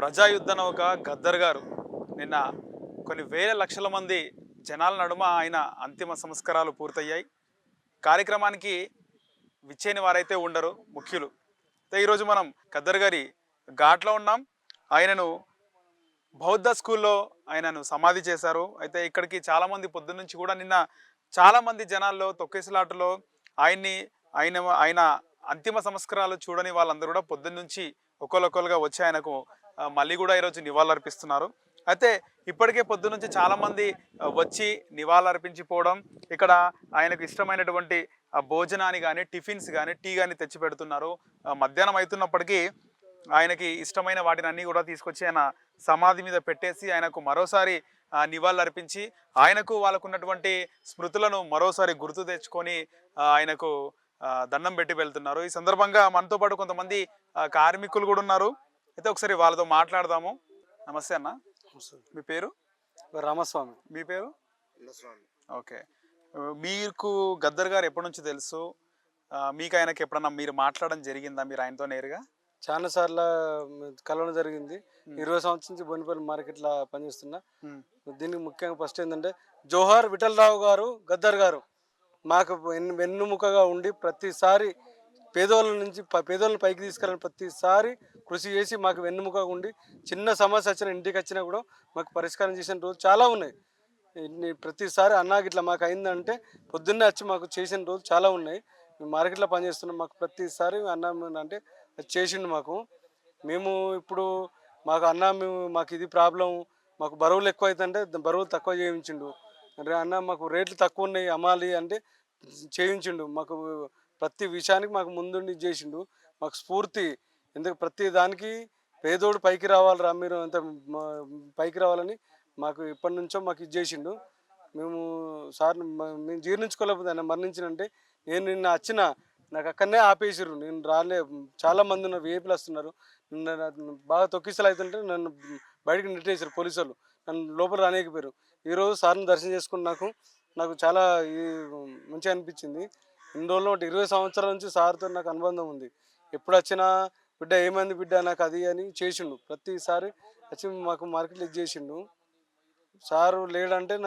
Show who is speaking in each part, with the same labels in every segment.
Speaker 1: ప్రజాయుద్ధ నౌక గద్దర్ గారు నిన్న కొన్ని వేల లక్షల మంది జనాల నడుమ ఆయన అంతిమ సంస్కారాలు పూర్తయ్యాయి. కార్యక్రమానికి విచ్చేని వారైతే ఉండరు ముఖ్యులు. అయితే ఈరోజు మనం గద్దర్ గారి ఘాట్లో ఉన్నాం. ఆయనను బౌద్ధ స్కూల్లో ఆయనను సమాధి చేశారు. అయితే ఇక్కడికి చాలామంది పొద్దున్నుంచి కూడా నిన్న చాలామంది జనాల్లో తొక్కేసలాటలో ఆయన్ని ఆయన ఆయన అంతిమ సంస్కారాలు చూడని వాళ్ళందరూ కూడా పొద్దున్నుంచి ఒక్కొక్కరుగా వచ్చి ఆయనకు మళ్ళీ కూడా ఈరోజు నివాళులర్పిస్తున్నారు. అయితే ఇప్పటికే పొద్దునుంచి చాలామంది వచ్చి నివాళులర్పించిపోవడం, ఇక్కడ ఆయనకు ఇష్టమైనటువంటి భోజనాన్ని కానీ టిఫిన్స్ కానీ టీ కానీ తెచ్చి పెడుతున్నారు. మధ్యాహ్నం అవుతున్నప్పటికీ ఆయనకి ఇష్టమైన వాటిని అన్నీ కూడా తీసుకొచ్చి ఆయన సమాధి మీద పెట్టేసి ఆయనకు మరోసారి నివాళులర్పించి ఆయనకు వాళ్ళకున్నటువంటి స్మృతులను మరోసారి గుర్తు తెచ్చుకొని ఆయనకు దండం పెట్టి వెళ్తున్నారు. ఈ సందర్భంగా మనతో పాటు కొంతమంది కార్మికులు కూడా ఉన్నారు. అయితే ఒకసారి వాళ్ళతో మాట్లాడదాము. నమస్తే అన్న, మీ పేరు?
Speaker 2: రామస్వామి.
Speaker 1: మీ పేరు? ఓకే. మీకు గద్దర్ గారు ఎప్పటి నుంచి తెలుసు? మీకు ఆయనకి ఎప్పుడన్నా మీరు మాట్లాడడం జరిగిందా మీరు ఆయనతో నేరుగా?
Speaker 2: చాలా సార్లు కలవడం జరిగింది. 20 సంవత్సరం నుంచి బోనిపల్లి మార్కెట్లో పనిచేస్తున్నా. దీనికి ముఖ్యంగా ఫస్ట్ ఏంటంటే జోహార్ విఠలరావు గారు, గద్దర్ గారు మాకు వెన్నుముకగా ఉండి ప్రతిసారి పేదోళ్ళని పైకి తీసుకెళ్ళిన ప్రతిసారి కృషి చేసి మాకు వెన్నుముకగా ఉండి చిన్న సమస్య వచ్చిన ఇంటికి వచ్చినా కూడా మాకు పరిష్కారం చేసిన రోజు చాలా ఉన్నాయి. ప్రతిసారి అన్నాకి ఇట్లా మాకు అయిందంటే పొద్దున్నే వచ్చి మాకు చేసిన రోజు చాలా ఉన్నాయి. మేము మార్కెట్లో పనిచేస్తున్నాం. మాకు ప్రతిసారి అన్న అంటే అది చేసిండు మాకు. మేము ఇప్పుడు మాకు ఇది ప్రాబ్లం, మాకు బరువులు ఎక్కువ అవుతుంటే బరువులు తక్కువ చేయించిండు. అన్న మాకు రేట్లు తక్కువ ఉన్నాయి అమ్మాలి అంటే చేయించిండు. మాకు ప్రతి విషయానికి మాకు ముందుండి చేసిండు. మాకు స్ఫూర్తి. ఎందుకు ప్రతి దానికి పేదోడు పైకి రావాలిరా, మీరు అంత పైకి రావాలని మాకు ఇప్పటి నుంచో మాకు ఇది చేసిండు. మేము మేము జీర్ణించుకోలేకపోతే ఆయన మరణించినంటే నేను నిన్న వచ్చిన నాకు అక్కడనే ఆపేసారు. నేను రాలే. చాలామంది ఉన్నారు, వేపులు వస్తున్నారు. నన్ను బాగా తొక్కిసలు అవుతుంటే నన్ను బయటకు నెట్టేసారు పోలీసు వాళ్ళు. నన్ను లోపల రానియకపోయారు. ఈరోజు సార్ని దర్శనం చేసుకుని నాకు చాలా మంచిగా అనిపించింది. ఇన్ని రోజులు 20 సంవత్సరాల నుంచి సార్తో నాకు అనుబంధం ఉంది. ఎప్పుడు వచ్చినా బిడ్డ ఏమైంది బిడ్డ నాకు అది అని చేసిండు. ప్రతిసారి వచ్చి మాకు మార్కెట్లో ఇది చేసిండు. సారు లేడంటే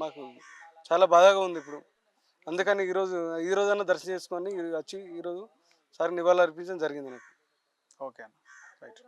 Speaker 2: మాకు చాలా బాధగా ఉంది ఇప్పుడు. అందుకని ఈరోజన్నా దర్శనం చేసుకొని వచ్చి ఈరోజు సార్ నివాళులు అర్పించడం జరిగింది నాకు.
Speaker 1: ఓకే అన్న, రైట్.